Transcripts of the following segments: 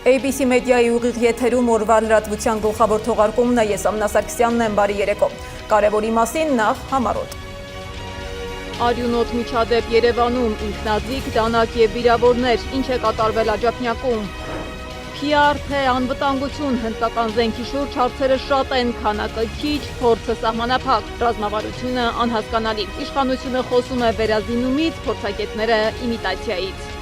ABC մեդիայի ուղիղ եթերում օրվա լրատվության գլխավոր թողարկումն է, ես Ամնա Սարգսյանն եմ, բարի երեկո։ Կարևորի մասին նախ համառոտ։ Արյունոտ միջադեպ Երևանում, ինքնաձիգ, դանակ և վիրավորներ, ինչ է կատարվել Աջափնյակում։ PR թե անվտանգություն, հնդկական զենքի շուրջ հարցերը շատ են, քանակը քիչ, փորձը սահմանափակ, ռազմավարությունը անհասկանալի։ Իշխանությունը խոսում է վերազինումից, փորձագետները իմիտացիայից։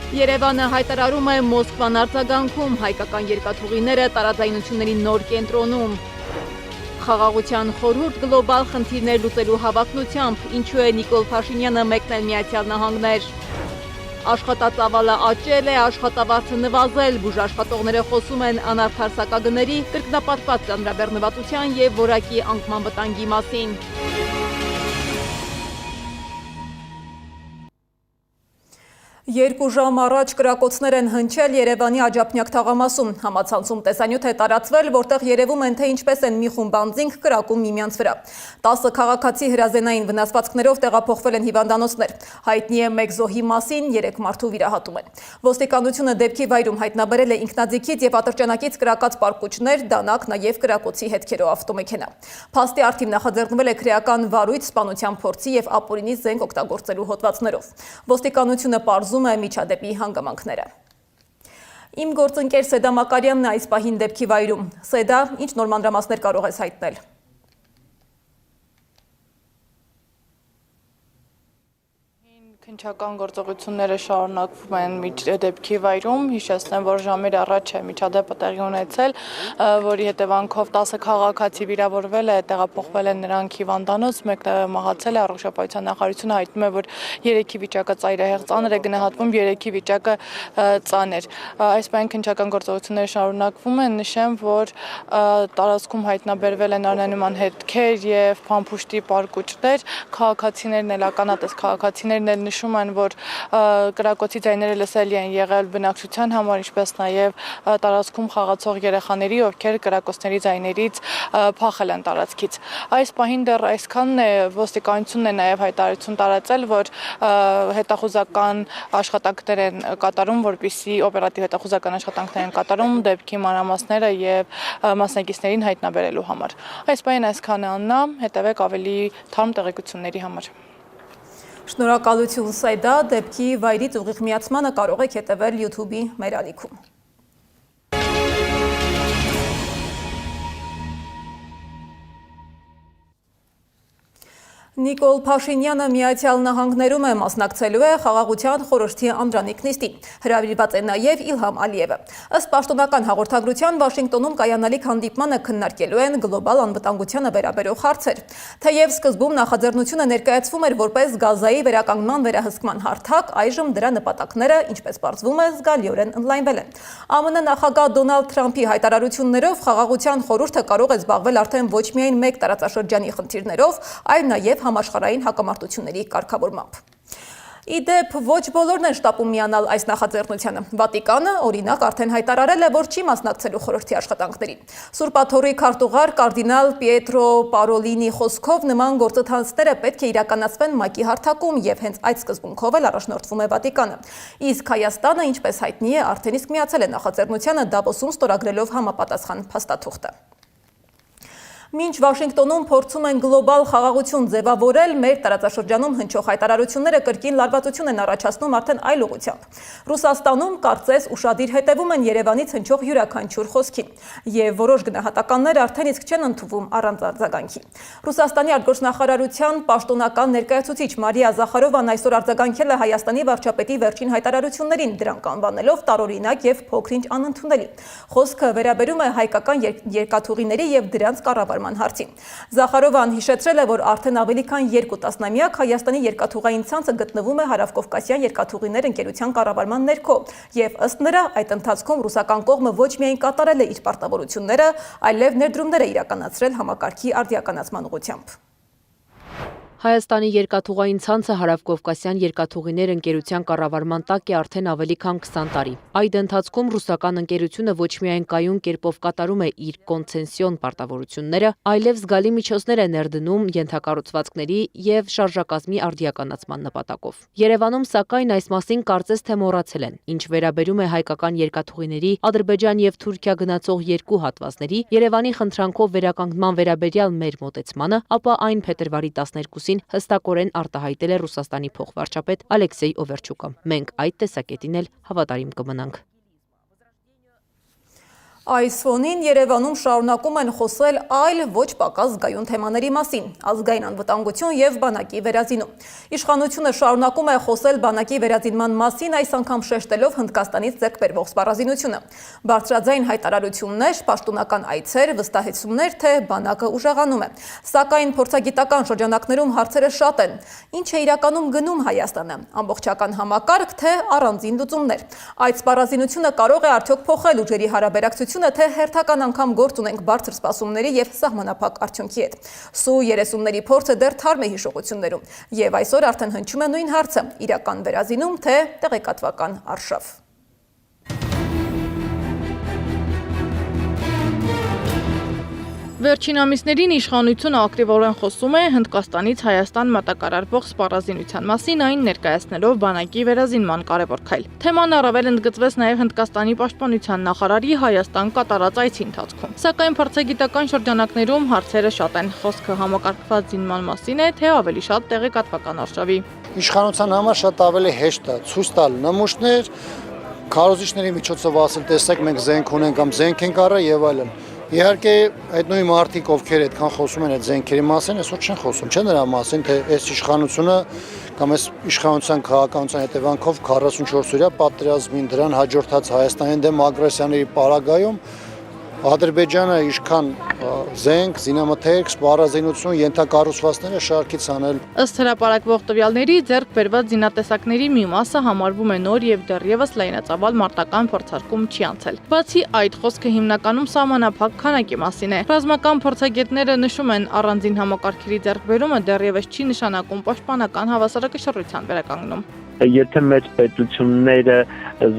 Երևանը հայտարարում է Մոսկվան արձագանքում, հայկական երկաթուղիները տարաձայնությունների նոր կենտրոնում։ Խաղաղության խորհուրդ գլոբալ խնդիրներ լուծելու հավակնությամբ, ինչու է Նիկոլ Փաշինյանը մեկնել Միացյալ Նահանգներ։ Աշխատածավալը աճել է, աշխատավարձը նվազել, բուժաշխատողները խոսում են անարդար սակագների, կրկնապատկված ծանրաբեռնվածության և որակի անկման վտանգի մասին։ Երկու ժամ առաջ կրակոցներ են հնչել Երևանի Աջափնյակ թաղամասում։ Համացանցում տեսանյութ է տարածվել, որտեղ երևում են, թե ինչպես են մի խումբ անձինք կրակում միմյանց վրա։ 10 քաղաքացի հրազենային վնասվածքներով տեղափոխվել են հիվանդանոցներ։ Հայտնի է մեկ զոհի մասին, 3 մարդու վիրահատում են։ Ոստիկանությունը դեպքի վայրում հայտնաբերել է ինքնաձիգից և ատրճանակից կրակած պարկուճներ, դանակ, նաև կրակոցի հետքերով ավտոմեքենա։ Փաստի առթիվ նախաձեռնվել է քրեական վարույթ սպանության փորձի և ապօրինի զենք օգտագործելու հոդվածներով։ Ոստիկանությունը պարզում է միջադեպի հանգամանքները։ Իմ գործընկեր Սեդա Մակարյանն է այս պահին դեպքի վայրում։ Սեդա, ինչ նոր մանրամասներ կարող ես հայտնել։ Քննչական գործողությունները շարունակվում են դեպքի վայրում, հիշեցնեմ, որ ժամեր առաջ է միջադեպը տեղի ունեցել, որի հետևանքով 10 քաղաքացի վիրավորվել է, տեղափոխվել են նրանք հիվանդանոց, մեկը մահացել է, առողջապահության նախարարությունը հայտնում է, որ 3-ի վիճակը ծայրահեղ ծանր է, գնահատվում 3-ի վիճակը ծանր։ Այս պահին քննչական գործողությունները շարունակվում են, նշեմ, որ տարածքում հայտնաբերվել են անանման հետքեր և փամփուշտի պարկուճներ, քաղաքացիներն էլ ականատես քաղաքացիներն էլ նշում են, որ կրակոցի ձայները լսելի են եղել բնակչության համար, ինչպես նաև տարածքում խաղացող երեխաների, ովքեր կրակոցների ձայներից փախել են տարածքից։ Այս պահին դեռ այսքանն է, ոստիկանությունն է նաև հայտարարություն տարածել, որ հետախուզական աշխատանքներ են կատարում, որպեսզի օպերատիվ հետախուզական աշխատանքներ են կատարում դեպքի մանրամասները և մասնակիցներին հայտնաբերելու համար։ Այս պահին այսքանը Աննա, հետևեք ավելի թարմ տեղեկությունների համար։ Շնորհակալություն Սեդա, դեպքի վայրից ուղիղ միացմանը կարող եք հետևել YouTube-ի մեր ալիքում։ Նիկոլ Փաշինյանը Միացյալ Նահանգներում է մասնակցելու է Խաղաղության խորհրդի անդրանիկ նիստին։ Հրավիրված է նաև Իլհամ Ալիևը։ Ըստ պաշտոնական հաղորդագրության Վաշինգտոնում կայանալիք հանդիպմանը քննարկելու են գլոբալ անվտանգությանը վերաբերող հարցեր։ Թեև սկզբում նախաձեռնությունը ներկայացվում էր որպես Գազայի վերականգնման վերահսկման հարթակ, այժմ դրա նպատակները, ինչպես պարզվում է, զգալիորեն ընդլայնվել են։ ԱՄՆ նախագահ Դոնալդ Թրամփի հայտարարություններով Խաղաղության խորհուրդը կարող է զբաղվել արդեն ոչ միայն մեկ տարածաշրջանի խնդիրներով, այլ նաև համաշխարհային հակամարտությունների կարգավորմամբ։ Իդեպ ոչ բոլորն են շտապում միանալ այս նախաձեռնությանը։ Վատիկանը, օրինակ, արդեն հայտարարել է, որ չի մասնակցելու խորհրդի աշխատանքներին։ Սուրբաթոռի քարտուղար կարդինալ Պիետրո Պարոլինի խոսքով նման գործընթացները պետք է իրականացվեն ՄԱԿ-ի հարթակում և հենց այդ սկզբունքով էլ առաջնորդվում է Վատիկանը։ Իսկ Հայաստանը, ինչպես հայտնի է, արդեն իսկ միացել է նախաձեռնությանը Դավոսում ստորագրելով համապատասխան փաստաթուղթը։ Մինչ Վաշինգտոնում փորձում են գլոբալ խաղաղություն ձևավորել, մեր տարածաշրջանում հնչող հայտարարությունները կրկին լարվածություն են առաջացնում արդեն այլ ուղղությամբ։ Ռուսաստանում կարծես ուշադիր հետևում են Երևանից հնչող յուրաքանչյուր խոսքին, և որոշ գնահատականներ արդեն իսկ չեն ընդունվում առանց արձագանքի։ Ռուսաստանի արտգործնախարարության պաշտոնական ներկայացուցիչ Մարիա Զախարովան այսօր արձագանքել է Հայաստանի վարչապետի վերջին հայտարարություններին, դրանք անվանելով տարօրինակ և փոքր-ինչ անընդունելի։ Խոսքը վերաբերում է հայկական երկաթուղիների և դրանց կառավարման հարցին։ Զախարովան հիշեցրել է, որ արդեն ավելի քան 2 տասնամյակ Հայաստանի երկաթուղային ցանցը գտնվում է Հարավկովկասյան երկաթուղիներ ընկերության կառավարման ներքո, և ըստ նրա այդ ընթացքում ռուսական կողմը ոչ միայն կատարել է իր պարտավորությունները, այլև ներդրումներ է իրականացրել համակարգի արդիականացման ուղղությամբ։ Հայաստանի երկաթուղային ցանցը Հարավկովկասյան երկաթուղիներ ընկերության կառավարման տակ է արդեն ավելի քան 20 տարի։ Այդ ընթացքում ռուսական ընկերությունը ոչ միայն կայուն կերպով կատարում է իր կոնցեսիոն պարտավորությունները, այլև զգալի միջոցներ է ներդնում ենթակառուցվածքների եւ շարժակազմի արդիականացման նպատակով։ Երևանում, սակայն, այս մասին կարծես թե մոռացել են։ Ինչ վերաբերում է հայկական երկաթուղիների Ադրբեջան եւ Թուրքիա գնացող երկու հատվածների Երևանի խնդրանքով վերականգնման վերաբերյալ մեր մոտեցմանը, ապա այն փետրվարի 12 հստակորեն արտահայտել է Ռուսաստանի փոխվարչապետ Ալեքսեյ Օվերչուկը։ Մենք այդ տեսակետին էլ հավատարիմ կմնանք։ Այս ֆոնին Երևանում շարունակում են խոսել այլ ոչ պակաս զգայուն թեմաների մասին՝ ազգային անվտանգություն եւ բանակի վերազինում։ Իշխանությունը շարունակում է խոսել բանակի վերազինման մասին, այս անգամ շեշտելով Հնդկաստանից ձեռք բերվող սպառազինությունը։ Բարձրաձայն հայտարարություններ, պաշտոնական այցեր, վստահեցումներ, թե բանակը ուժեղանում է։ Սակայն փորձագիտական շրջանակներում հարցերը շատ են։ Ինչ է իրականում գնում Հայաստանը՝ ամբողջական համակարգ, թե առանձին լուծումներ։ Այդ սպառազինությունը կարող է արդյոք փոխել ուժերի հարաբերակցությունը, թե հերթական անգամ գործ ունենք բարձր սպասումների եւ սահմանափակ արդյունքի հետ։ Սու 30-ների փորձը դեռ թարմ է հիշողություններում, եւ այսօր արդեն հնչում է նույն հարցը՝ իրական վերազինում, թե տեղեկատվական արշավ։ Վերջին ամիսներին իշխանությունը ակտիվորեն խոսում է Հնդկաստանից Հայաստան մատակարարվող սպառազինության մասին, այն ներկայացնելով բանակի վերազինման կարևոր քայլ։ Թեման առավել ընդգծվեց նաև Հնդկաստանի պաշտպանության նախարարի Հայաստան կատարած այցի ընթացքում։ Սակայն փորձագիտական շրջանակներում հարցերը շատ են։ Խոսքը համակարգված զինման մասին է, թե ավելի շատ տեղեկատվական արշավի։ Իշխանության համար շատ ավելի հեշտ է ցույց տալ նմուշներ, քարոզիչների միջոցով ասել, տեսեք, մենք զենք ունենք կամ զենք ենք առա եւ այլն։ Իհարկե, այդ նույն մարդիկ, ովքեր այդքան խոսում են այդ զենքերի մասին, այսօր չեն խոսում, չէ՞ նրա մասին, թե այս իշխանությունը կամ այս իշխանության քաղաքականության հետևանքով 44-օրյա պատերազմին դրան հաջորդած Հայաստանի դեմ ագրեսիաների պարագայում Ադրբեջանը ինչքան զենք, զինամթերք, սպառազինություն, ենթակառուցվածքները շարքից անել։ Ըստ հրապարակվող տվյալների, ձեռք բերված զինատեսակների մի մասը համարվում է նոր եւ դեռևս լայնածավալ մարտական փորձարկում չի անցել։ Բացի այդ, խոսքը հիմնականում սահմանափակ քանակի մասին է։ Ռազմական փորձագետները նշում են, առանձին համակարգերի ձեռքբերումը դեռևս չի նշանակում պաշտպանական հավասարակշռության վերականգնում։ Եթե մեծ պետությունները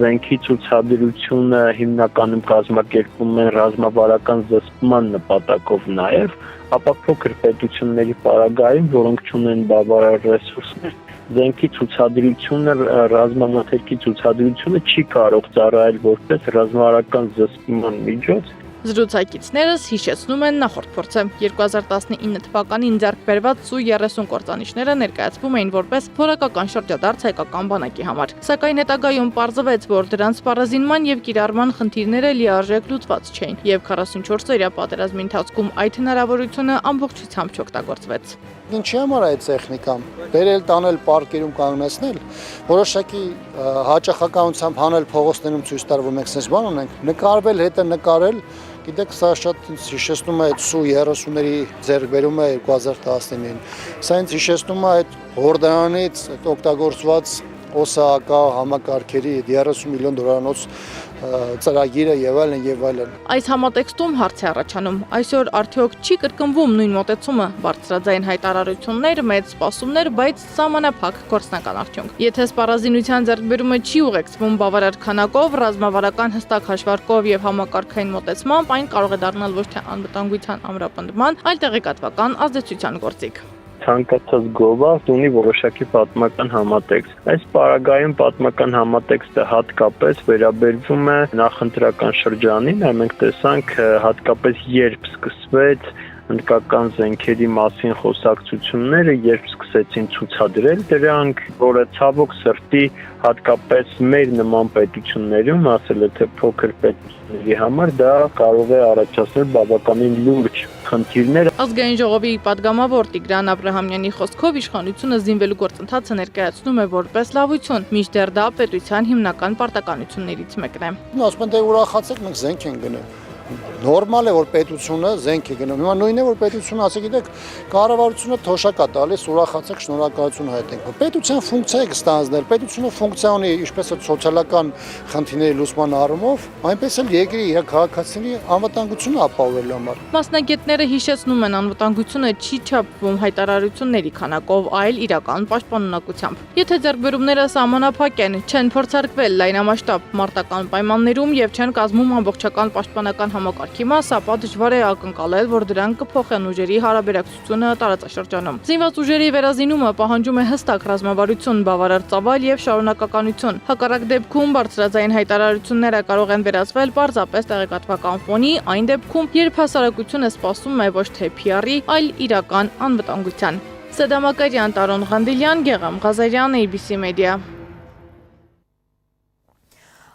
զենքի ցուցադրությունը հիմնականում կազմակերպում են ռազմավարական զսպման նպատակով նաև, ապա փոքր պետությունների պարագայում, որոնք չունեն բավարար ռեսուրսներ, զենքի ցուցադրությունը, ռազմամթերքի ցուցադրությունը չի կարող ծառայել որպես ռազմավարական զսպման միջոց։ Զրուցակիցներս հիշեցնում են նախորդ փորձը։ 2019 թվականին ձեռք բերված Սու 30 կործանիչները ներկայացվում էին որպես որակական շրջադարձ հայկական բանակի համար։ Սակայն հետագայում պարզվեց, որ դրանց սպառազինման եւ կիրառման խնդիրները լիարժեք լուծված չէին, եւ 44-օրյա պատերազմի ընթացքում այդ հնարավորությունը ամբողջությամբ չօգտագործվեց։ Ինչի համար այդ տեխնիկան բերել տանել պարկերում կանգնեցնել, որոշակի հաճախականությամբ հանել փողոցներում ցույց տալ, որ մենք sense բան ունենք, նկարվել, հետը նկարել, գիտեք, սա շատ հիշեցնում է այդ Սու 30-ների ձեռքբերումը 2019-ին։ Սա ինձ հիշեցնում է այդ հորդանից այդ օգտագործված ՕՍԱՀԿ համակարգերի 30 միլիոն դոլարանոց ծրագիրը եւ այլն եւ այլն։ Այս համատեքստում հարց է առաջանում. այսօր արդյոք չի կրկնվում նույն մոտեցումը, բարձրաձայն հայտարարություններ, մեծ սպասումներ, բայց սահմանափակ գործնական արդյունք։ Եթե սպառազինության ձեռքբերումը չի ուղեկցվում բավարար քանակով, ռազմավարական հստակ հաշվարկով եւ համակարգային մոտեցմամբ, այն կարող է դառնալ ոչ թե անվտանգության ամրապնդման, այլ տեղեկատվական ազդեցության գործիք։ Ցանկացած գովազդ ունի որոշակի պատմական համատեքստ։ Այս պարագայում պատմական համատեքստը հատկապես վերաբերվում է նախընտրական շրջանին, մենք տեսանք հատկապես երբ սկսվեց հնդկական զենքերի մասին խոսակցությունները, երբ սկսեցին ցուցադրել դրանք, որը ցավոք սրտի հատկապես մեր նման պետություններում, ասել է թե փոքր պետությունների համար, դա կարող է առաջացնել բավականին լուրջ խնդիրներ։ Ազգային ժողովի падգամավոր Տիգրան Աբրահամյանի խոսքով իշխանությունը զինվելու գործընթացը ներկայացնում է որպես լավություն, մինչդեռ դա պետության հիմնական պարտականություններից մեկն է։ Ասում են դե ուրախացեք, մենք զենք ենք գնել։ նորմալ է որ պետությունը զենք է գնում։ Հիմա նույնն է որ պետությունը ասի գիտեք կառավարությունը թոշակ է տալիս, ուրախացեք, շնորհակալություն հայտնենք։ Պետության ֆունկցիա է կստանձնել, պետությունը ֆունկցիա ունի ինչպես որ սոցիալական խնդիրների լուծման առումով, այնպես էլ երկրի իր քաղաքացիների անվտանգությունը ապահովելու համար։ Մասնագետները հիշեցնում են, անվտանգությունը չի չափվում հայտարարությունների քանակով, այլ իրական պաշտպանունակությամբ։ Եթե ձեռքբերումները սահմանափակ են, չեն փորձարկվել լայնամասշտաբ մարտական պայմաններում եւ չեն կազմում ամբողջական պաշտպանական համակարգի մաս, ապա դժվար է ակնկալել, որ դրանք կփոխեն ուժերի հարաբերակցությունը տարածաշրջանում։ Զինված ուժերի վերազինումը պահանջում է հստակ ռազմավարություն, բավարար ծավալ եւ շարունակականություն։ Հակառակ դեպքում բարձրաձայն հայտարարությունները կարող են վերածվել պարզապես տեղեկատվական ֆոնի, այն դեպքում, երբ հասարակությունը սպասում է ոչ թե PR-ի, այլ իրական անվտանգության։ Սեդա Մակարյան, Տարոն Ղանդիլյան, Գեգամ Ղազարյան, ABC Media։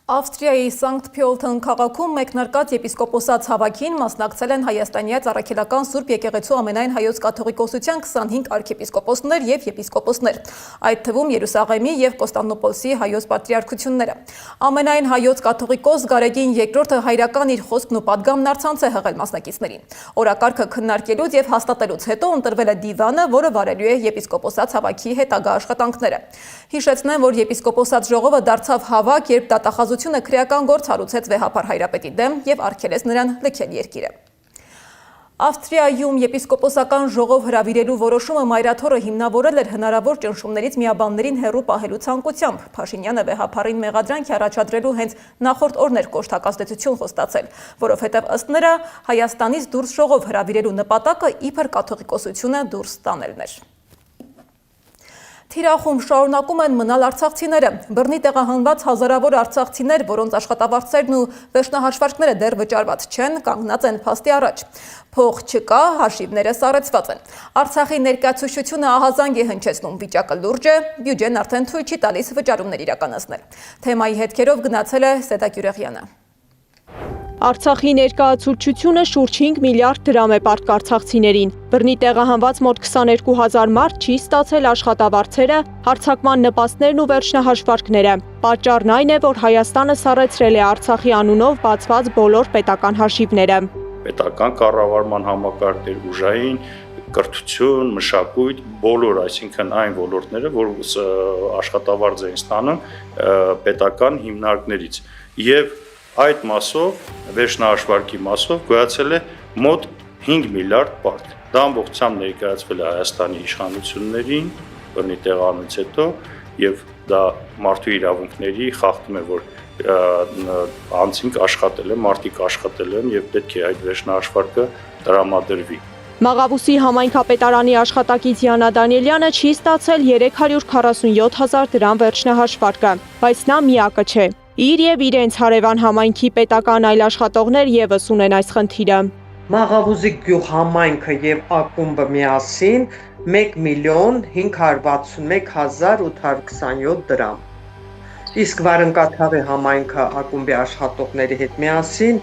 Ավստրիայի Սանկտ Փյոլթեն քաղաքում մեկնարկած եպիսկոպոսած հավաքին մասնակցել են Հայաստանյաց Առաքելական Սուրբ Եկեղեցու ամենայն հայոց կաթողիկոսության 25 արքեպիսկոպոսներ եւ եպիսկոպոսներ, այդ թվում Երուսաղեմի եւ Կոստանդնուպոլսի հայոց պատրիարքությունները։ Ամենայն հայոց կաթողիկոս Գարեգին II-ը հայրական իր խոսքն ու պատգամն առցանց է հղել մասնակիցներին։ Օրակարգը քննարկելուց եւ հաստատելուց հետո ընտրվել է դիվանը, որը վարելու է եպիսկոպոսած հավաքի հետագա աշխատանքները։ Հիշեցնեմ, որ եպիսկոպոսած ժողովը դարձավ հավաք, երբ դատախազությունը քրեական գործ հարուցեց վեհապար հայրապետի դեմ եւ արգելեց նրան լքել երկիրը։ Ավստրիայում եպիսկոպոսական ժողով հրավիրելու որոշումը մայրաթորը հիմնավորել էր հնարավոր ճնշումներից միաբաններին հեռու պահելու ցանկությամբ։ Փաշինյանը վեհապարին մեղադրանք է առաջադրելու հենց նախորդ օրներ կոշտակազդեցություն խոստացել, որովհետև ըստ նրա Հայաստանից դուրս ժողով հրավիրելու նպատակը իբր կաթողիկոսությունը դուրս տանելն էր։ Թիրախում շարունակում են մնալ արցախցիները։ Բռնի տեղահանված հազարավոր արցախցիներ, որոնց աշխատավարձերն ու վերջնահաշվարկները դեռ վճարված չեն, կանգնած են փաստի առաջ։ Փող չկա, հաշիվները սառեցված են։ Արցախի ներկայացուցչությունը ահազանգ է հնչեցնում, վիճակը լուրջ է, բյուջեն արդեն թույլ չի տալիս վճարումներ իրականացնել։ Թեմայի հետքերով գնացել է Սեդա Գյուրեղյանը։ Արցախի ներկայացուցչությունը շուրջ 5 միլիարդ դրամ է պարտք արցախցիներին։ Բռնի տեղահանված մոտ 22,000 մարդ չի ստացել աշխատավարձերը, հարձակման նպաստներն ու վերջնահաշվարկները։ Պատճառն այն է, որ Հայաստանը սառեցրել է Արցախի անունով բացված բոլոր պետական հաշիվները։ Պետական կառավարման համակարգեր, ուժային, կրթություն, մշակույթ, բոլոր, այսինքն այն ոլորտները, որ աշխատավարձ են ստանում պետական հիմնարկներից։ Եվ այդ մասով, վերջնահաշվարկի մասով գոյացել է մոտ 5 միլիարդ պարտք։ Դա ամբողջությամբ ներկայացվել է Հայաստանի իշխանություններին, բռնի տեղանից հետո, եւ դա մարդու իրավունքների խախտում է, որ անձինք աշխատել են, մարդիկ աշխատել են եւ պետք է այդ վերջնահաշվարկը տրամադրվի։ Մաղավուսի համայնքապետարանի աշխատակից Յանա Դանիելյանը չի ստացել 347,000 դրամ վերջնահաշվարկը, բայց նա միակը չէ։ Իր եւ իրենց հարևան համայնքի պետական այլ աշխատողներ եւս ունեն այս խնդիրը։ Մաղավուզի գյուղ համայնքը եւ ակումբը միասին 1,561,827 դրամ։ Իսկ Վարնկաթաղի համայնքը ակումբի աշխատողների հետ միասին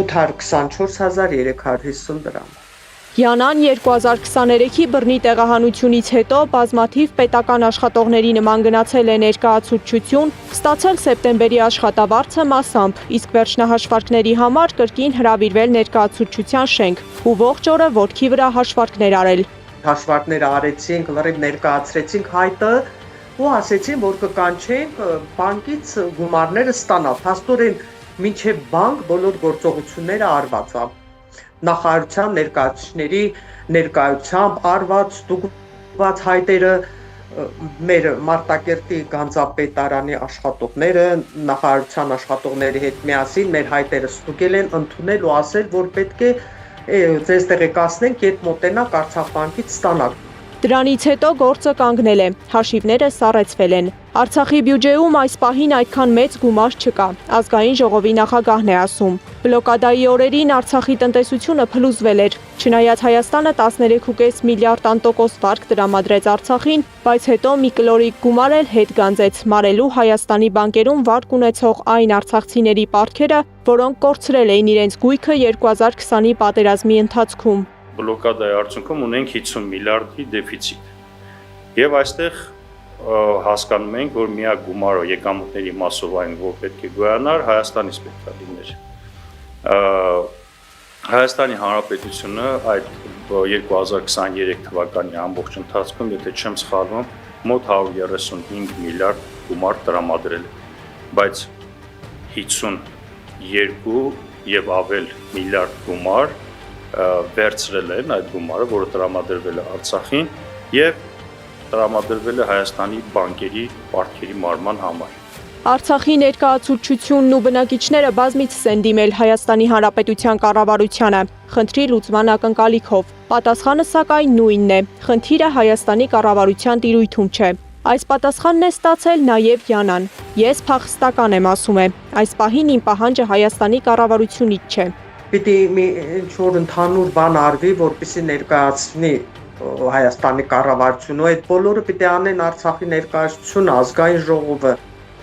824,350 դրամ։ Յանան 2023-ի բռնի տեղահանությունից հետո բազմաթիվ պետական աշխատողների նման գնացել է ներկայացուցչություն, ստացել սեպտեմբերի աշխատավարձը մասամբ, իսկ վերջնահաշվարկների համար կրկին հրավիրվել ներկայացուցչության շենք ու ողջ օրը ոտքի վրա հաշվարկներ արել։ Հաշվարկները արեցինք, լրիվ ներկայացրեցինք հայտը ու ասեցին, որ կկանչենք բանկից գումարները ստանալ։ Փաստորեն մինչև բանկ բոլոր գործողությունները արված է։ Նախարարության ներկայացուցիչների ներկայությամբ արված ստուգված հայտերը մեր Մարտակերտի Գանձապետարանի աշխատողները նախարարության աշխատողների հետ միասին մեր հայտերը ստուգել են, ընդունել ու ասել, որ պետք է ձեզ տեղեկացնենք, երբ մոտենաք Արցախ բանկից ստանալ։ Դրանից հետո գործը կանգնել է, հաշիվները սառեցվել են։ Արցախի բյուջեում այս պահին այդքան մեծ գումար չկա, ազգային ժողովի նախագահն է ասում։ Բլոկադայի օրերին Արցախի տնտեսությունը փլուզվել էր, չնայած Հայաստանը 13,5 միլիարդ տոկոս վարկ տրամադրեց Արցախին, բայց հետո մի կլորիկ գումար էլ հետ գանձեց մարելու Հայաստանի բանկերում վարկ ունեցող այն արցախցիների պարտքերը, որոնք կորցրել էին իրենց գույքը 2020-ի պատերազմի ընթացքում։ Բլոկադայի արդյունքում ունենք 50 միլիարդի դեֆիցիտ։ Եվ այստեղ հասկանում ենք, որ միակ գումարը եկամուտների մասով այն, որ պետք է գոյանար, Հայաստանից պետք է լիներ։ Հայաստանի Հանրապետությունը այդ 2023 թվականի ամբողջ ընթացքում, եթե չեմ սխալվում, մոտ 135 միլիարդ գումար տրամադրել է, բայց 52 եւ ավել միլիարդ գումար վերցրել են այդ գումարը, որը տրամադրվել է Արցախին եւ տրամադրվել է Հայաստանի բանկերի պարտքերի մարման համար։ Արցախի ներկայացուցչությունն ու բնակիչները բազմիցս են դիմել Հայաստանի Հանրապետության կառավարությանը խնդրի լուծման ակնկալիքով։ Պատասխանը սակայն նույնն է. խնդիրը Հայաստանի կառավարության տիրույթում չէ։ Այս պատասխանն է ստացել նաև Յանան։ Ես փախստական եմ, ասում է։ Այս պահին իմ պահանջը Հայաստանի կառավարությունից չէ։ Պիտի մի ինչ-որ ընդհանուր բան արվի, որպեսզի ներկայացնի Հայաստանի կառավարությունը, այդ բոլորը պիտի անեն Արցախի ներկայացությունը, ազգային ժողովը։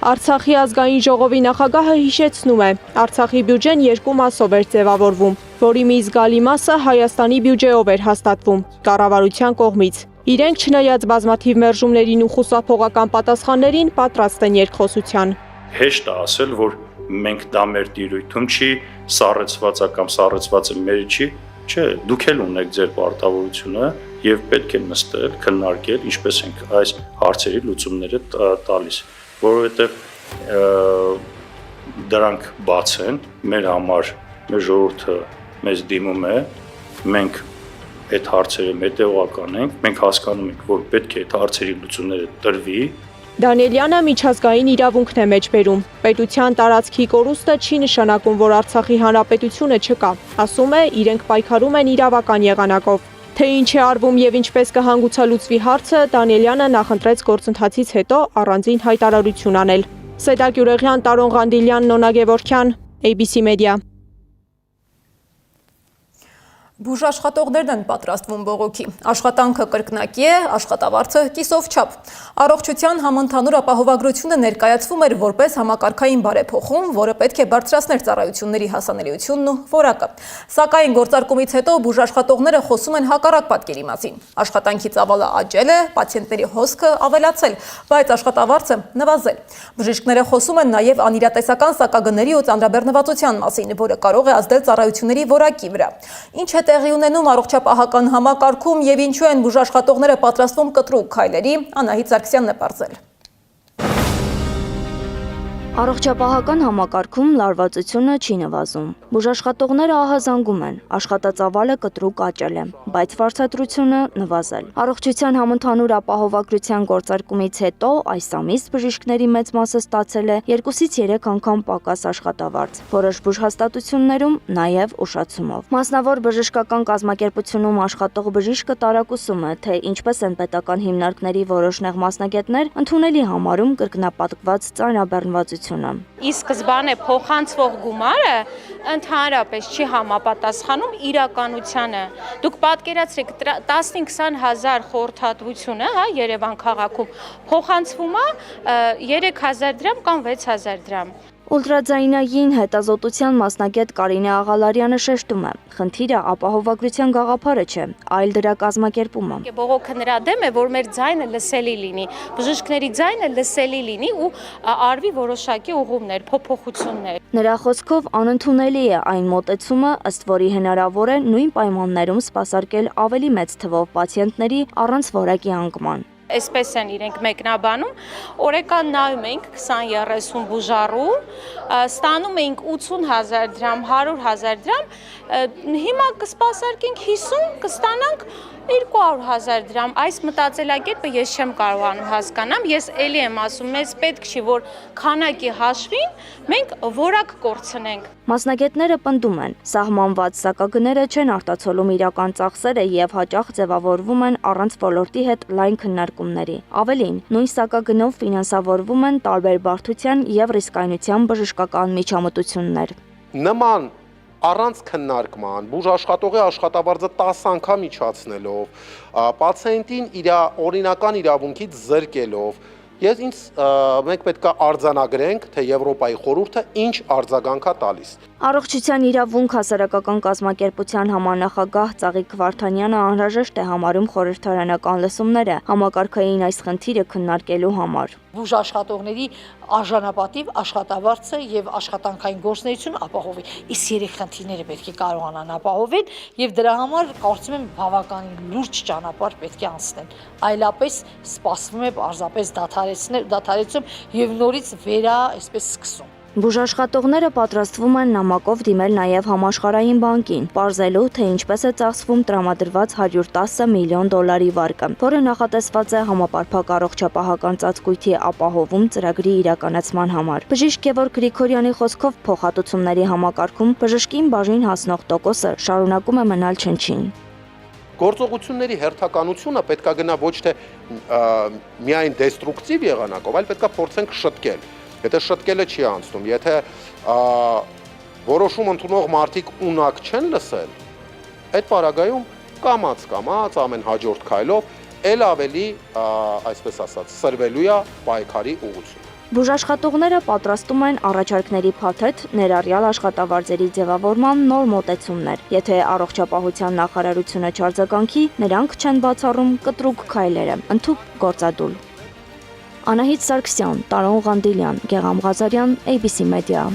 Արցախի ազգային ժողովի նախագահը հիշեցնում է, Արցախի բյուջեն 2 մասով էր ձևավորվում, որի մի զգալի մասը Հայաստանի բյուջեով էր հաստատվում, կառավարության կողմից։ Իրենք չնայած բազմաթիվ մերժումներին ու խուսափողական պատասխաններին պատրաստ են երկխոսության։ Հեշտ է ասել, որ մենք դա մեր տիրույթում չի, սառեցվածա կամ սառեցվածը մեր չի, չէ, դուք էլ ունեք ձեր պարտավորությունը եւ պետք է նստել, քննարկել, ինչպես ենք այս հարցերի լուծումները տալիս, որովհետեւ դրանք բաց են, մեր համար, մեր ժողովուրդը մեզ դիմում է, մենք այդ հարցերը մետեողական ենք, մենք հասկանում ենք, որ պետք է այդ հարցերի լուծումները տրվի։ Դանիելյանը միջազգային իրավունքն է մեջբերում։ Պետության տարածքի կորուստը չի նշանակում, որ Արցախի հանրապետությունը չկա։ Ասում է, իրենք պայքարում են իրավական եղանակով։ Թե ինչ է արվում եւ ինչպես կհանգուցալուծվի հարցը, Դանիելյանը նախընտրեց գործընթացից հետո առանձին հայտարարություն անել։ Սեդա Գյուրեղյան, Տարոն Ղանդիլյան, Նոնա Գևորգյան, ABC Media։ Բուժաշխատողներն են պատրաստվում բողոքի։ Աշխատանքը կրկնակի է, աշխատավարձը կիսով չափ։ Առողջության համընդհանուր ապահովագրությունը ներկայացվում էր որպես համակարգային բարեփոխում, որը պետք է բարձրացներ ծառայությունների հասանելիությունն ու որակը։ Սակայն գործարկումից հետո բուժաշխատողները խոսում են հակառակ պատկերի մասին։ Աշխատանքի ծավալը աճել է, պացիենտների հոսքը ավելացել, բայց աշխատավարձը նվազել։ Բժիշկները խոսում են նաև անիրատեսական սակագների ու ծանրաբեռնվածության մասին, որը կարող է ազդել ծառայությունների որակի վրա։ Ինչ է տեղի ունենում առողջապահական համակարգում եւ ինչու են բուժաշխատողները պատրաստվում կտրուկ քայլերի, Անահիտ Սարգսյանն է պարզել։ Առողջապահական համակարգում լարվածությունը չի նվազում։ Բուժաշխատողները ահազանգում են, աշխատածավալը կտրուկ աճել է, բայց վարձատրությունը նվազել։ Առողջության համընդհանուր ապահովագրության գործարկումից հետո այս ամիս բժիշկների մեծ մասը ստացել է 2-ից 3 անգամ պակաս աշխատավարձ, որոշ բուժհաստատություններում նաև ուշացումով։ Մասնավոր բժշկական կազմակերպությունում աշխատող բժիշկը տարակուսում է, թե ինչպես են պետական հիմնարկների որոշ նեղ մասնագետներ ընդունելի համարում կրկնապատկված ծանրաբեռնվածություն։ Ի սկզբանե փոխանցվող գումարը ընդհանրապես չի համապատասխանում իրականությանը։ Դուք պատկերացրեք 15-20 հազար խորհրդատվությունը, Երևան քաղաքում փոխանցվում է 3000 դրամ կամ 6000 դրամ։ Ուլտրաձայնային հետազոտության մասնագետ Կարինե Աղալարյանը շեշտում է. խնդիրը ապահովագրության գաղափարը չէ, այլ դրա կազմակերպումը։ Բողոքը նրա դեմ է, որ մեր ձայնը լսելի լինի, բժիշկների ձայնը լսելի լինի ու արվի որոշակի ուղումներ, փոփոխություններ։ Նրա խոսքով անընդունելի է այն մոտեցումը, ըստ որի հնարավոր է նույն պայմաններում սպասարկել ավելի մեծ թվով պացիենտների առանց որակի անկման։ Այսպես են իրենք մեկնաբանում, օրեկան նայում ենք 20-30 բուժառու, ստանում էինք 80,000 դրամ, 100,000 դրամ, հիմա կսպասարկենք 50, կստանանք 200,000 դրամ։ Այս մտածելակերպը ես չեմ կարողանում հասկանամ, ես էլի եմ ասում, մեզ պետք չի, որ քանակի հաշվին մենք որակ կորցնենք։ Մասնագետները պնդում են, սահմանված սակագները չեն արտացոլում իրական ծախսերը եւ հաճախ ձևավորվում են առանց ոլորտի հետ լայն քննարկումների։ Ավելին, նույն սակագնով ֆինանսավորվում են տարբեր բարդության եւ ռիսկայնության բժշկական միջամտություններ։ Նման առանց քննարկման բուժաշխատողի աշխատավարձը 10 անգամ իջացնելով, պացիենտին իր օրինական իրավունքից զրկելով, մենք պետք է արձանագրենք, թե Եվրոպայի խորհուրդը ինչ արձագանք է տալիս։ Առողջության իրավունք հասարակական կազմակերպության համանախագահ Ծաղիկ Վարդանյանը անհրաժեշտ է համարում խորհրդարանական լսումները համակարգային այս խնդիրը քննարկելու համար։ բուժաշխատողների արժանապատիվ աշխատավարձը եւ աշխատանքային գործունեությունը ապահովի։ Իսկ երեք խնդիրները պետք է կարողանան ապահովել եւ դրա համար կարծում եմ բավականին լուրջ ճանապարհ պետք է անցնել։ Այլապես սպասվում է պարզապես դադարեցում եւ նորից այսպես սկսում։ Բուժաշխատողները պատրաստվում են նամակով դիմել նաև համաշխարհային բանկին, պարզելու, թե ինչպես է ծախսվում տրամադրված $110 միլիոն վարկը, որը նախատեսված է համապարփակ առողջապահական ծածկույթի ապահովում ծրագրի իրականացման համար։ Բժիշկ Գևորգ Գրիգորյանի խոսքով փոխհատուցումների համակարգում բժշկին բաժին հասնող տոկոսը շարունակում է մնալ չնչին։ Գործողությունների հերթականությունը պետք է գնա ոչ թե միայն դեստրուկտիվ եղանակով, այլ պետք է փորձենք շտկել։ Եթե շտկելը չի անցնում, եթե որոշում ընդունող մարդիկ ունակ չեն լսել, այդ պարագայում կամաց ամեն հաջորդ քայլով ել ավելի, այսպես ասած, սրվելու է պայքարի ուղղությունը։ Բուժաշխատողները պատրաստում են առաջարկների փաթեթ, ներառյալ աշխատավարձերի ձևավորման նոր մոտեցումներ։ Եթե առողջապահության նախարարությունը չարձագանքի, նրանք չեն բացառում կտրուկ քայլերը, ընդհուպ գործադուլ։ Անահիտ Սարգսյան, Տարոն Ղանդիլյան, Գեղամ Ղազարյան, ABC Media։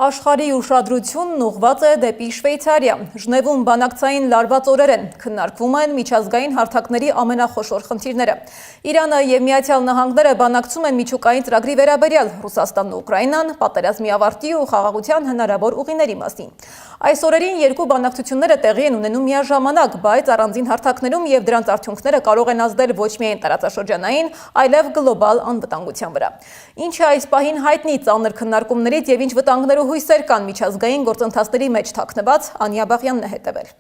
Աշխարհի ուշադրությունն ուղղված է դեպի Շվեյցարիա։ Ժնևում բանակցային լարված օրեր են, քննարկվում են միջազգային հարթակների ամենախոշոր խնդիրները։ Իրանը եւ Միացյալ Նահանգները բանակցում են միջուկային ծրագրի վերաբերյալ, Ռուսաստանն ու Ուկրաինան պատերազմի ավարտի ու խաղաղության հնարավոր ուղիների մասին։ Այս օրերին երկու բանակցությունները տեղի են ունենում միաժամանակ, բայց առանձին հարթակներում եւ դրանց արդյունքները կարող են ազդել ոչ միայն տարածաշրջանային, այլև գլոբալ անվտանգության վրա։ Ինչը այս պահին հայտնի ծանր քննարկումներից եւ ինչ վտանգներ ու հույսեր կան միջազգային գործընթացների մեջ թաքնված, Անիա Բաղյանն է հետևել։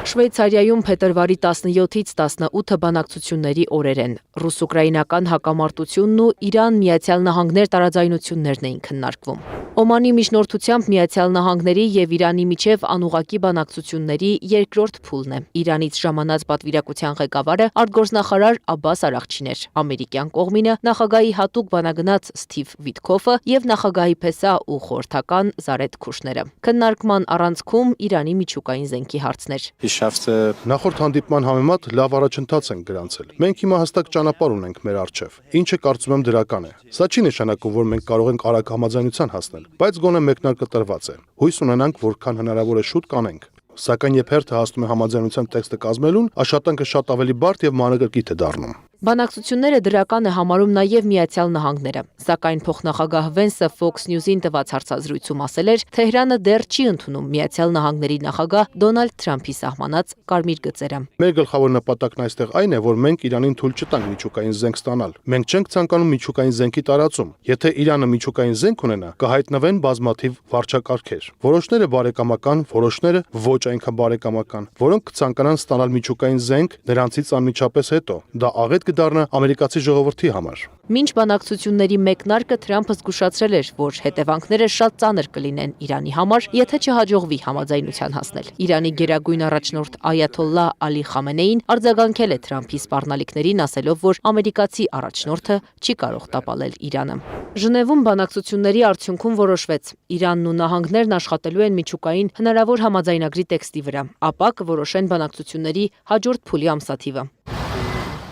Շվեյցարիայում փետրվարի 17-ից 18 բանակցությունների օրեր են։ Ռուս-ուկրաինական հակամարտությունն ու Իրան-Միացյալ Նահանգներ տարաձայնություններն էին քննարկվում։ Օմանի միջնորդությամբ Միացյալ Նահանգների եւ Իրանի միջև անուղղակի բանակցությունների երկրորդ փուլն է։ Իրանից ժամանած պատվիրակության ղեկավարը արտգործնախարար Աբբաս Արաղչին էր։ Ամերիկյան կողմինը նախագահի հատուկ բանագնաց Սթիվ Վիտքոֆը եւ նախագահի փեսա ու խորհրդական Զարեդ Քուշները։ Քննարկման առանցքում Իրանի միջուկային զենքի հարցներ։ Նախորդ հանդիպման համեմատ լավ առաջընթաց ենք գրանցել։ Մենք հիմա հստակ ճանապարհ ունենք մեր առջև, ինչը կարծում եմ դրական է։ Սա չի նշանակում, որ մենք կարող ենք արագ համաձայնության հասնել, բայց գոնե մեկնարկը տրված է։ Հույս ունենանք, որքան հնարավոր է շուտ կանենք։ Սակայն երբ հերթը հասնում է համաձայնության տեքստը կազմելուն, աշխատանքը շատ ավելի բարդ եւ մանրակրկիթ է դառնում։ Բանակցությունները դրական է համարում նաև Միացյալ Նահանգները, սակայն փոխնախագահ Վենսը Fox News-ին տված հարցազրույցում ասել էր, Թեհրանը դեռ չի ընդունում Միացյալ Նահանգների նախագահ Դոնալդ Թրամփի սահմանած կարմիր գծերը։ Մեր գլխավոր նպատակն այստեղ այն է, որ մենք Իրանին թույլ չտանք միջուկային զենք ստանալ։ Մենք չենք ցանկանում միջուկային զենքի տարածում։ Եթե Իրանը միջուկային զենք ունենա, կհայտնվեն բազմաթիվ վարչակարգեր։ Որոշները բարեկամական, որոշները ոչ այնքան բարեկամական, որոնք կցանկանան ստանալ միջուկային զենք նրանցից անմիջապես հետո։ Դա աղետ կդառնա ամերիկացի ժողովրդի համար։ Մինչ բանակցությունների մեկնարկը Թրամփը զգուշացրել էր, որ հետևանքները շատ ծանր կլինեն Իրանի համար, եթե չհաջողվի համաձայնության հասնել։ Իրանի գերագույն առաջնորդ Այաթոլլահ Ալի Խամենեին արձագանքել է Թրամփի սպառնալիքներին, ասելով, որ ամերիկացի առաջնորդը չի կարող տապալել Իրանը։ Ժնևում բանակցությունների արդյունքում որոշվեց. Իրանն ու նահանգներն աշխատելու են միջուկային հնարավոր համաձայնագրի տեքստի վրա, ապա կորոշեն բանակցությունների հաջորդ փուլի ամսաթիվը։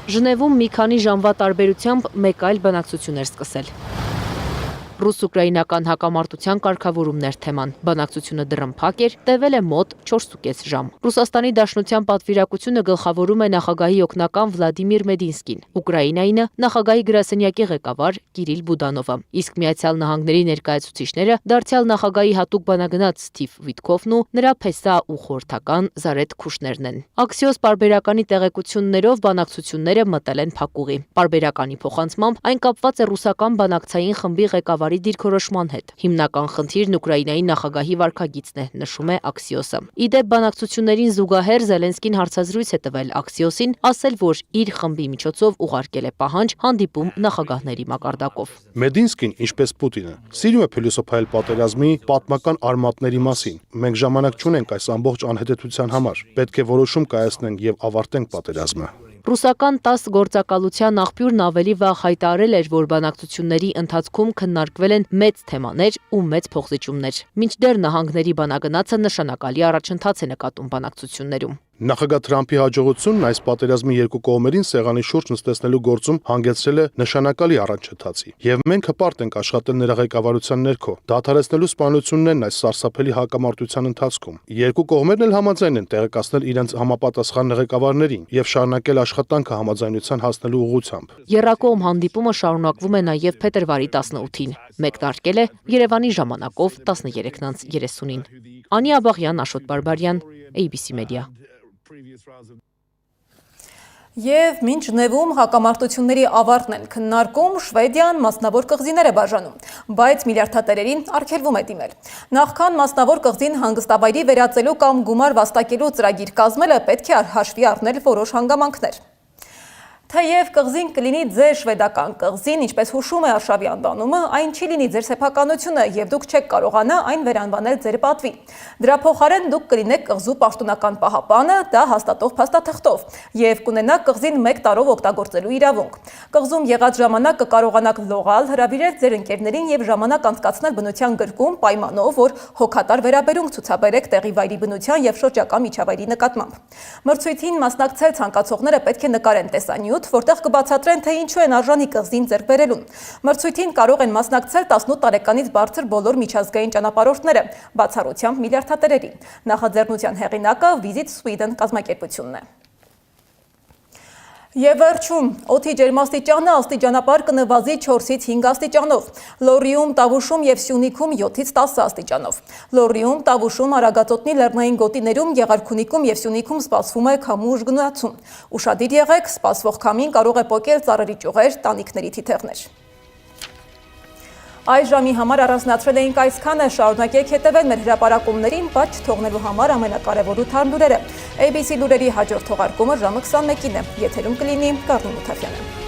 Ժնևում մի քանի ժամվա տարբերությամբ մեկ այլ բանակցություն էր սկսել։ Ռուս-ուկրաինական հակամարտության կարգավորումներ թեման։ Բանակցությունը դռնփակ էր, տևել է մոտ 4.5 ժամ։ Ռուսաստանի Դաշնության պատվիրակությունը գլխավորում է նախագահի օգնական Վլադիմիր Մեդինսկին, Ուկրաինայինը նախագահի գրասենյակի ղեկավար Կիրիլ Բուդանովը, իսկ Միացյալ Նահանգների ներկայացուցիչները դարձյալ նախագահի հատուկ բանագնաց Սթիվ Վիտքոֆն ու նրա փեսա ու խորհրդական Զարեդ Քուշներն են։ Աքսիոս պարբերականի տեղեկություններով բանակցությունները մտել են փակուղի։ Պարբերականի փոխանցմամբ այն կապված է ռուսական բանակցային խմբի ղեկավարի դիրքորոշման հետ։ Հիմնական խնդիրն Ուկրաինայի նախագահի վարքագիծն է, նշում է Աքսիոսը։ Իդեպ բանակցություններին զուգահեռ Զելենսկին հարցազրույց է տվել Աքսիոսին, ասել, որ իր խմբի միջոցով ուղարկել է պահանջ հանդիպում նախագահների մակարդակով։ Մեդինսկին, ինչպես Պուտինը, սիրում է փիլիսոփայել պատերազմի պատմական արմատների մասին։ Մենք ժամանակ չունենք այս ամբողջ անհետեցության համար։ Պետք է որոշում կայացնենք եւ ավարտենք պատերազմը։ Ռուսական 10 գործակալության աղբյուրն ավելի վաղ հայտարարել էր, որ բանակցությունների ընթացքում քննարկվել են մեծ թեմաներ ու մեծ փոխզիջումներ։ Մինչդեռ նահանգների բանագնացը նշանակալի առաջընթաց է նկատում բանակցություններում։ Նախագահ Թրամփի հաջողությունն այս պատերազմի երկու կողմերին սեղանի շուրջ նստեցնելու գործում հանգեցրել է նշանակալի առաջընթացի, եւ մենք հպարտ ենք աշխատել նրա ղեկավարության ներքո, դադարեցնելու սպանություններն այս սարսափելի հակամարտության ընթացքում։ Երկու կողմերն էլ համաձայն են տեղեկացնել իրենց համապատասխան ղեկավարներին եւ շարունակել աշխատանքը համաձայնության հասնելու ուղղությամբ։ Եռակողմ հանդիպումը շարունակվում է նաեւ փետրվարի 18-ին։ Մեկնարկել է Երևանի ժամանակով 13:30-ին։ Անի Աբաղյան, Աշոտ Բարբարյան, ABC Media։ Եվ մինչ Ժնևում հակամարտությունների ավարտն են քննարկում, Շվեդիան մասնավոր կղզիներ է բաժանում, բայց միլիարդատերերին արգելվում է դիմել։ Նախքան մասնավոր կղզին հանգստավայրի վերածելու կամ գումար վաստակելու ծրագիր կազմելը պետք է հաշվի առնել որոշ հանգամանքներ։ Թեև կղզին կլինի ձեր շվեդական կղզին, ինչպես հուշում է արշավի անվանումը, այն չի լինի ձեր սեփականությունը եւ դուք չեք կարողանա այն վերանվանել ձեր պատվի։ Դրա փոխարեն դուք կլինեք կղզու պաշտոնական պահապանը, դա հաստատող փաստաթղթով եւ կունենաք կղզին 1 տարով օգտագործելու իրավունք։ Կղզում եղած ժամանակ կկարողանաք լողալ, հրավիրել ձեր ընկերներին եւ ժամանակ անցկացնել բնության գրկում պայմանով, որ հոգատար վերաբերունք ցուցաբերեք տեղի վայրի բնության եւ շրջակա միջավայրի նկատմամբ։ Մրցույթին մասնակցել ցանկացողները պետք է նկարեն տեսանյութ, որտեղ կբացատրեն, թե ինչու են արժանի կղզին ձեռք բերելուն։ Մրցույթին կարող են մասնակցել 18 տարեկանից բարձր բոլոր միջազգային ճանապարհորդները, բացառությամբ միլիարդատերերի։ Նախաձեռնության հեղինակը Visit Sweden կազմակերպությունն է։ Եվ վերջում, օդի ջերմաստիճանը աստիճանաբար կնվազի 4-ից 5 աստիճանով, Լոռիում, Տավուշում և Սյունիքում 7-ից 10 աստիճանով։ Լոռիում, Տավուշում, Արագածոտնի լեռնային գոտիներում, Եղարքունիքում և Սյունիքում սպասվում է քամու ուժգնացում։ Ուշադիր եղեք, սպասվող քամին կարող է պոկել ծառերի ճյուղեր, տանիքների թիթեղներ։ Այս ժամի համար առանձնացրել էինք այսքանը, շարունակեք հետևել մեր հրապարակումներին, բայց չթողնելու համար ամենակարևոր ու թարմ լուրերը։ ABC լուրերի հաջորդ թողարկումը ժամը 21-ին է, եթերում կլինի Կարնի Մութաֆյանը։